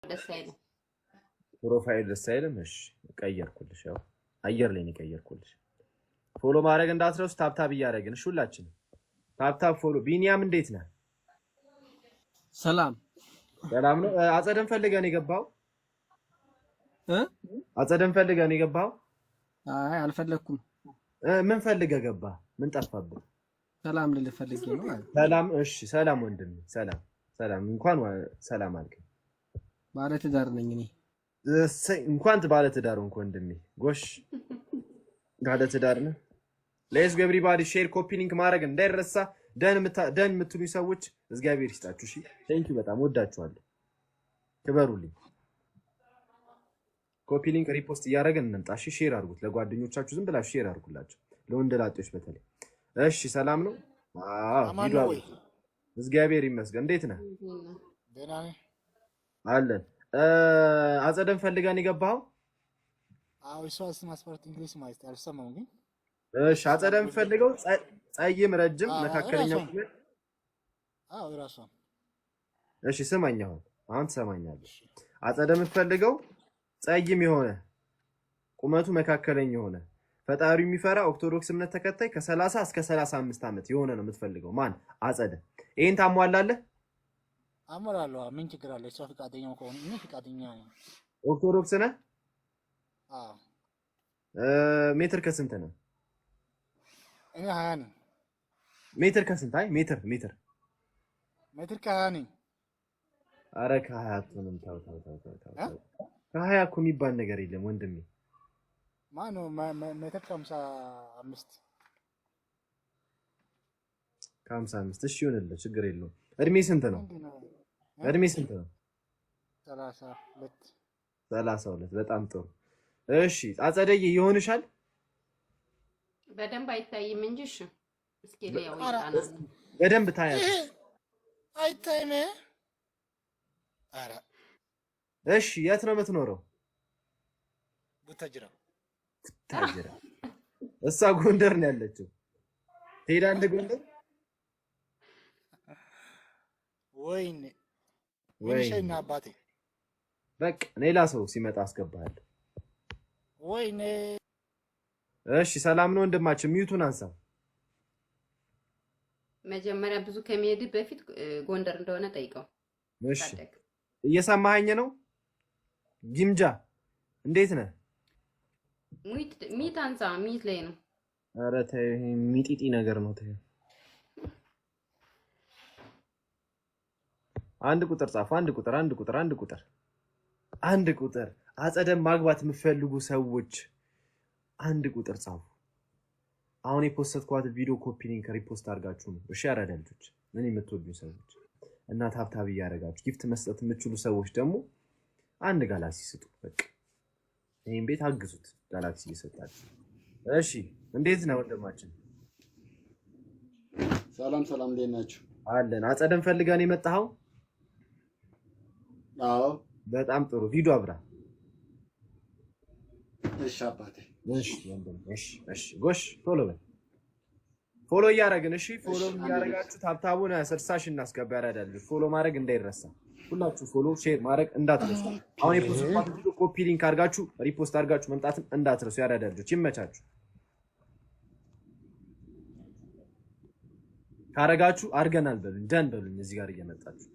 ደስ አይልም። ፕሮፋይል ደስ አይልም። እሺ ቀየርኩልሽ። ያው አየር ላይ ነው ቀየርኩልሽ። ፎሎ ማድረግ እንዳትረሱ። ታብታብ እያደረግን እሺ፣ ሁላችንም ታብታብ ፎሎ። ቢኒያም እንዴት ነህ? ሰላም ሰላም ነው። አጸደን ፈልገን የገባው አጸደን ፈልገን የገባው? አይ አልፈለኩም። ምን ፈልገህ ገባ? ምን ጠፋብህ? ሰላም ልልህ ፈልጌ ነው። ሰላም። እሺ ሰላም ወንድም፣ ሰላም ሰላም። እንኳን ሰላም አልከኝ። ባለ ትዳር ነኝ እኔ። እንኳን ባለ ትዳር ሆንክ ወንድሜ። ጎሽ ባለ ትዳር ነህ። ሌትስ ጎ ኤቭሪባዲ ሼር ኮፒ ሊንክ ማድረግ እንዳይረሳ። ደን የምትሉኝ ሰዎች እግዚአብሔር ይስጣችሁ። እሺ ቴንክ ዩ በጣም ወዳችኋለሁ። ክበሩልኝ። ኮፒ ሊንክ ሪፖስት እያደረግን እንምጣ። እሺ ሼር አድርጉት ለጓደኞቻችሁ፣ ዝም ብላችሁ ሼር አድርጉላችሁ፣ ለወንደላጤዎች በተለይ። እሺ ሰላም ነው? አዎ እግዚአብሔር ይመስገን። እንዴት ነህ? ደህና ነኝ አለን። አጸደን ፈልጋን የገባኸው? አዎ እሷስ ማስፈርት እንግሊዝ ማለት አልሰማሁም ግን። እሺ አጸደን ፈልገው ጸይም፣ ረጅም፣ መካከለኛ ቁመት። አዎ እራሷ። እሺ ስማኝ፣ አሁን ትሰማኛለህ። አጸደን ፈልገው ጸይም የሆነ ቁመቱ መካከለኛ የሆነ ፈጣሪው የሚፈራ ኦርቶዶክስ እምነት ተከታይ ከ30 እስከ 35 ዓመት የሆነ ነው የምትፈልገው። ማን? አጸደ። ይሄን ታሟላለህ? አሟላለሁ። ምን ችግር አለ? እሷ ፍቃደኛ ከሆነ እኔ ፍቃደኛ ነኝ። ኦርቶዶክስ ነህ? አዎ። ሜትር ከስንት ነው? እኔ 20 ነኝ። ሜትር ከስንት? አይ ሜትር ከ20 ነኝ። አረ ከ20 አትሆንም። ታው ከ20 እኮ የሚባል ነገር የለም ወንድሜ። ማነው ሜትር ከ55 እሺ ይሁንልህ፣ ችግር የለውም። እድሜ ስንት ነው? 32 በጣም ጥሩ። እሺ አጸደዬ ይሆንሻል? በደንብ አይታይም እንጂ እሺ እስኪ ለያው ይጣና በደንብ ታያለሽ። አይታይም። አረ እሺ የት ነው የምትኖረው? ቡታጅራ። እሷ ጎንደር ነው ያለችው። ትሄዳለህ ጎንደር? ወይኔ አባቴ። በቃ ሌላ ሰው ሲመጣ አስገባሃለሁ። ወይኔ እሺ ሰላም ነው ወንድማችን። ሚዩቱን አንሳ። መጀመሪያ ብዙ ከመሄድ በፊት ጎንደር እንደሆነ ጠይቀው። እሺ እየሰማኸኝ ነው? ጊምጃ እንዴት ነህ? ሚት አንሳ። ሚት ላይ ነው። ኧረ ተይ፣ ሚጢጢ ነገር ነው። ተይ አንድ ቁጥር ጻፉ። አንድ ቁጥር አጸደም ማግባት የምትፈልጉ ሰዎች አንድ ቁጥር ጻፉ። አሁን የፖስትኳት ቪዲዮ ኮፒ ሊንክ ሪፖስት አድርጋችሁ ነው። እሺ አራዳ ልጆች፣ ምን የምትወዱኝ ሰዎች እና ታብታብ እያደረጋችሁ ጊፍት መስጠት የምትችሉ ሰዎች ደግሞ አንድ ጋላክሲ ስጡ። በቃ ይሄን ቤት አግዙት፣ ጋላክሲ እየሰጣችሁ። እሺ እንዴት ነው ወንድማችን? ሰላም እንዴት ናችሁ? አለን። አጸደን ፈልጋን የመጣኸው? አዎ በጣም ጥሩ። ቪዲዮ አብራ። እሺ አባቴ። እሺ ወንድም። እሺ ጎሽ፣ ቶሎ በል። ፎሎ እያደረግን። እሺ ፎሎ እያደረጋችሁ ታብታቡን 60 ሺህ እናስገባ። ያራዳል። ፎሎ ማድረግ እንዳይረሳ። ሁላችሁ ፎሎ ሼር ማድረግ እንዳትረሱ። አሁን የፖስት ቪዲዮ ኮፒ ሊንክ አድርጋችሁ ሪፖስት አድርጋችሁ መምጣትን እንዳትረሱ። ያራዳል ልጆች ይመቻችሁ። ካረጋችሁ አድርገናል በሉኝ፣ ደን በሉኝ። እዚህ ጋር እየመጣችሁ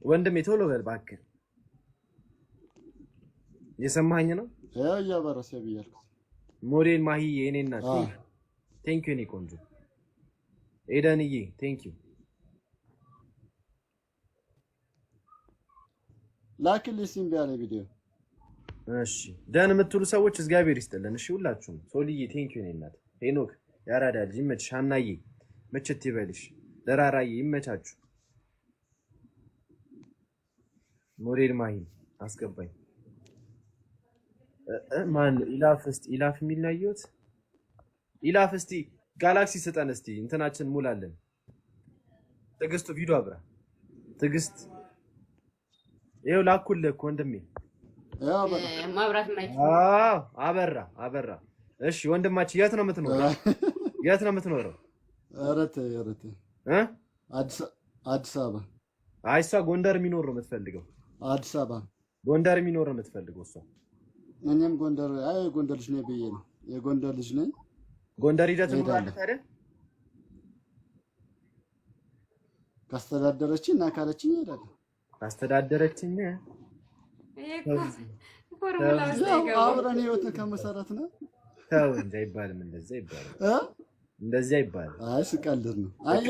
ወንድሜ ቶሎ በል እባክህ። እየሰማኸኝ ነው? ያያበረሰ ብያለሁ። ሞዴል ማሂ የኔ እናት ቴንክ ዩ። እኔ ቆንጆ ኤደንዬ ቴንክ ዩ። ላክልኝ ሲም ቢያለ ቪዲዮ። እሺ ደን የምትሉ ሰዎች እግዚአብሔር ይስጥልን። እሺ ሁላችሁም ሶልዬ ቴንክ ዩ። እኔ እናት ሄኖክ ያራዳ ልጅ ይመችሽ። ሀናዬ መችት ይበልሽ። ደራራዬ ይመቻችሁ። ሞዴል ማሂ አስገባኝ። ማን ኢላፍ የሚል ነው ያየሁት። ኢላፍ እስቲ ጋላክሲ ስጠን እስቲ እንትናችን ሙላለን። ትዕግስቱ ቪዲዮ አብራ። ትዕግስት ይኸው ላኩልህ እኮ ወንድሜ። ማብራት ማይ አበራ። እሺ ወንድማችን የት ነው የምትኖረው? ኧረ ተይ አዲስ አበባ። አይ እሷ ጎንደር የሚኖር ነው የምትፈልገው። አዲስ አበባ ጎንደር የሚኖር ነው የምትፈልገው እሷ። እኔም ጎንደር ጎንደር ልጅ ነኝ ብዬ ነው። የጎንደር ልጅ ነኝ። ጎንደር ሂደት ትኖራለህ አይደል? ካስተዳደረችኝ እና ካለችኝ እሄዳለሁ። ካስተዳደረችኝ አብረን ህይወትን ከመሰረት ነው። ተው እንጂ አይባልም፣ እንደዛ ይባላል። እንደዚህ አይባልም። አይ ስቀልድ ነው። አይ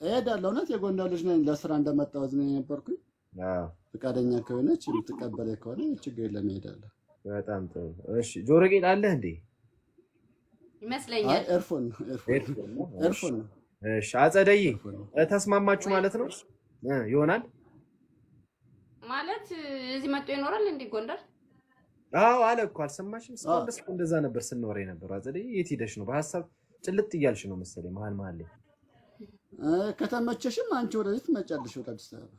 እሄዳለሁ። እውነት የጎንደር ልጅ ነኝ። ለስራ እንደመጣሁ እዚህ ነበርኩኝ። ፈቃደኛ ከሆነች የምትቀበለኝ ከሆነ ችግር የለም እሄዳለሁ። በጣም ጥሩ። እሺ ጆሮ ጌጥ አለህ እንዴ? ይመስለኛል። ኤርፎን ነው። እሺ አጸደይ ተስማማችሁ ማለት ነው? ይሆናል ማለት እዚህ መጥቶ ይኖራል እንዴ ጎንደር? አዎ አለ እኮ አልሰማሽም? እስካሁን ድረስ እንደዛ ነበር ስንወራ የነበረው። አጸደይ የት ሄደሽ ነው? በሐሳብ ጭልጥ እያልሽ ነው መሰለኝ መሀል ላይ። ከተመቸሽም አንቺ ወደዚህ ትመጫለሽ ወደ አዲስ አበባ።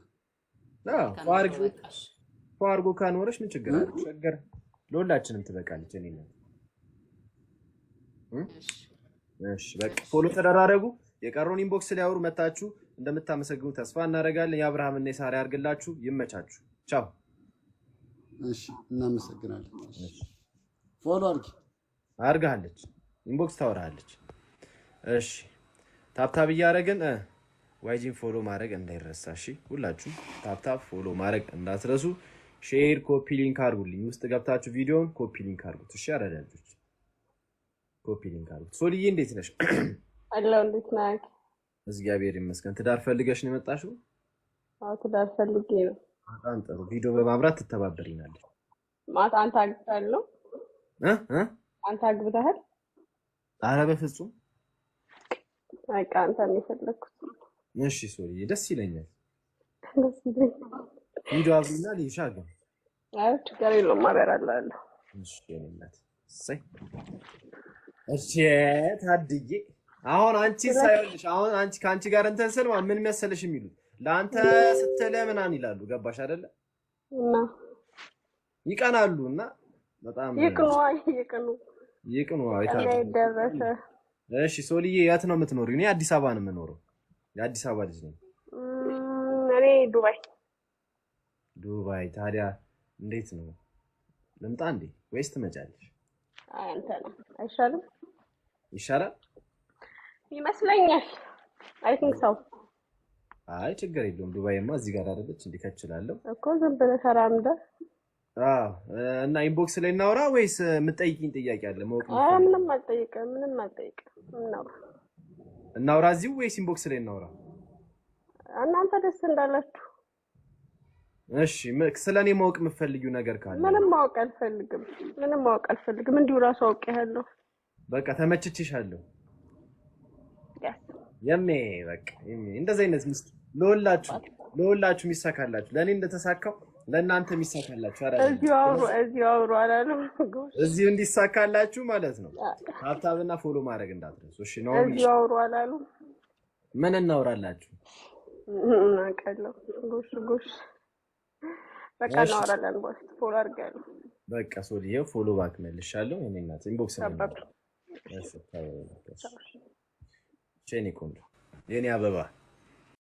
ፏርጎ ካኖረሽ ምን ችግር አለ? ሸገር ለሁላችንም ትበቃለች። እኔ ነው። እሺ በቃ ፎሎ ተደራረጉ። የቀረውን ኢንቦክስ ላይ አውሩ። መታችሁ እንደምታመሰግኑ ተስፋ እናደርጋለን። የአብርሃም እና የሳራ ያርግላችሁ። ይመቻችሁ። ቻው። እሺ እናመሰግናለን። ፎሎ አርጋለች። ኢንቦክስ ታወራለች። እሺ ታፕታፕ እያደረግን ዋይጂን ፎሎ ማድረግ እንዳይረሳ። እሺ ሁላችሁ ታፕታፕ ፎሎ ማድረግ እንዳትረሱ። ሼር ኮፒ ሊንክ አድርጉልኝ። ውስጥ ገብታችሁ ቪዲዮን ኮፒ ሊንክ አድርጉት። እሺ አረዳጆች ኮፒ ሊንክ አድርጉት። ሶልዬ እንዴት ነሽ? አላህ እንዴት ነህ? እግዚአብሔር ይመስገን። ትዳር ፈልገሽ ነው የመጣሽው? አዎ ትዳር ፈልጌ ነው። በጣም ጥሩ። ቪዲዮ በማብራት ትተባበሪናለሽ። ማታ አንተ አግብተሃል? አንተ አግብተሃል? ኧረ በፍጹም በቃ አንተ ነው የፈለኩት። እሺ ሶልዬ ደስ ይለኛል። ደስ ይለኛል። ቪዲዮ አብሪና ልይሻለሁ። አይ ችግር የለውም አበራላለሁ። እሺ የኔናት ሳይ እሺ ታድዬ አሁን አንቺ ሳይሆንሽ አሁን አንቺ ካንቺ ጋር እንትን ስል ምን መሰለሽ የሚሉት ለአንተ ስትለ ምናምን ይላሉ። ገባሽ አይደለ? እና ይቀናሉና በጣም ይቅኑ አይደረሰ። እሺ ሶልዬ የት ነው የምትኖሪው? እኔ አዲስ አበባ ነው የምኖረው። የአዲስ አበባ ልጅ ነኝ። እኔ ዱባይ። ታዲያ እንዴት ነው ልምጣ እንዴ ወይስ ትመጫለሽ? አይ አንተ ነው አይሻልም? ይሻላል ይመስለኛል። አይ ቲንክ ሰው። አይ ችግር የለውም። ዱባይማ እዚህ ጋር አይደለች እንዴ? ከችላለሁ እኮ ዝም ብለህ ተራምደህ። እና ኢንቦክስ ላይ እናውራ ወይስ የምትጠይቂኝ ጥያቄ አለ? ማወቅ ነው። ምንም አልጠይቅም። እናውራ እዚሁ ወይስ ኢንቦክስ ላይ እናውራ? እናንተ ደስ እንዳላችሁ። እሺ ስለኔ ማወቅ የምትፈልጊው ነገር ካለ? ምንም ማወቅ አልፈልግም። እንዲሁ ራሱ አውቄያለሁ። በቃ ተመችቼሻለሁ። የሜ በቃ እንደዚህ አይነት ሚስት ለሁላችሁ የሚሳካላችሁ፣ ለኔ እንደተሳካው ለእናንተ የሚሳካላችሁ። እዚሁ አውሩ አላለም። እዚሁ እንዲሳካላችሁ ማለት ነው። ታብታብና ፎሎ ማድረግ እንዳትረሱ። እሺ ነው። እዚሁ አውሩ አላሉ። ምን እናወራላችሁ? አውቃለሁ። ጎሽ በቃ እናወራለን። ቦስ ፎሎ አድርጋለሁ። በቃ ሶልዬ ፎሎ ባክ መልሻለሁ። እኔ እናት ኢንቦክስ ነው። እሺ ታው ቼኒ ኮንዶ የኔ አበባ